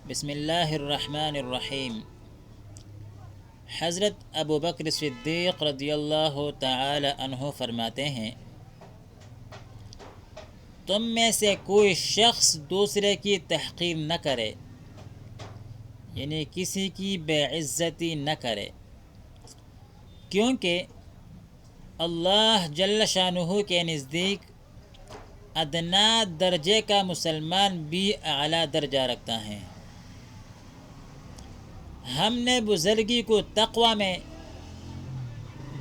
بسم اللہ الرحمن الرحیم۔ حضرت ابو بکر صدیق رضی اللہ تعالی عنہ فرماتے ہیں، تم میں سے کوئی شخص دوسرے کی تحقیر نہ کرے، یعنی کسی کی بے عزتی نہ کرے، کیونکہ اللہ جل شانہ کے نزدیک ادنا درجے کا مسلمان بھی اعلیٰ درجہ رکھتا ہے۔ ہم نے بزرگی کو تقوی میں،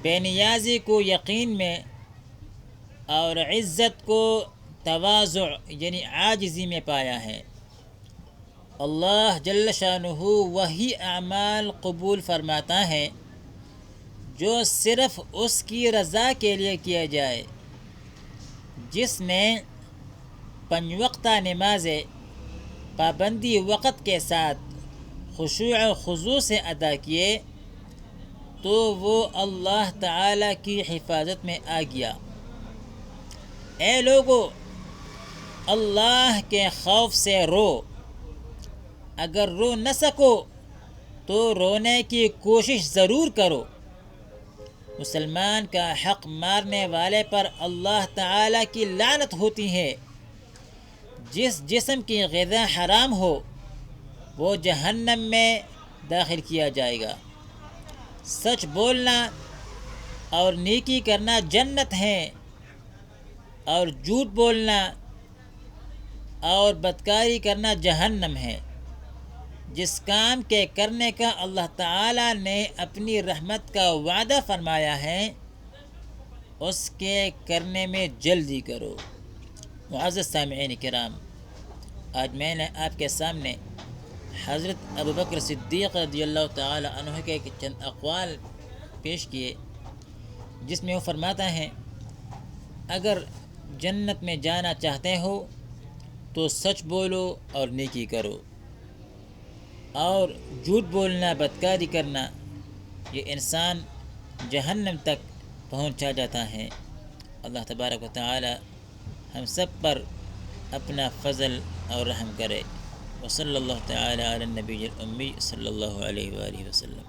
بے نیازی کو یقین میں، اور عزت کو تواضع یعنی عاجزی میں پایا ہے۔ اللہ جل شانہ وہی اعمال قبول فرماتا ہے جو صرف اس کی رضا کے لیے کیا جائے۔ جس نے 5 وقتہ نمازیں پابندی وقت کے ساتھ خشوع و خضوع سے ادا کیے تو وہ اللہ تعالی کی حفاظت میں آ گیا۔ اے لوگو، اللہ کے خوف سے رو، اگر رو نہ سکو تو رونے کی کوشش ضرور کرو۔ مسلمان کا حق مارنے والے پر اللہ تعالی کی لعنت ہوتی ہے۔ جس جسم کی غذا حرام ہو وہ جہنم میں داخل کیا جائے گا۔ سچ بولنا اور نیکی کرنا جنت ہے، اور جھوٹ بولنا اور بدکاری کرنا جہنم ہے۔ جس کام کے کرنے کا اللہ تعالی نے اپنی رحمت کا وعدہ فرمایا ہے اس کے کرنے میں جلدی کرو۔ معزز سامعین کرام، آج میں نے آپ کے سامنے حضرت ابو بکر صدیق رضی اللہ تعالی عنہ کے چند اقوال پیش کیے، جس میں وہ فرماتا ہے، اگر جنت میں جانا چاہتے ہو تو سچ بولو اور نیکی کرو، اور جھوٹ بولنا، بدکاری کرنا یہ انسان جہنم تک پہنچا جاتا ہے۔ اللہ تبارک و تعالی ہم سب پر اپنا فضل اور رحم کرے۔ وصلی اللہ تعالی علی النبی الامی صلی اللہ علیہ وآلہ وسلم۔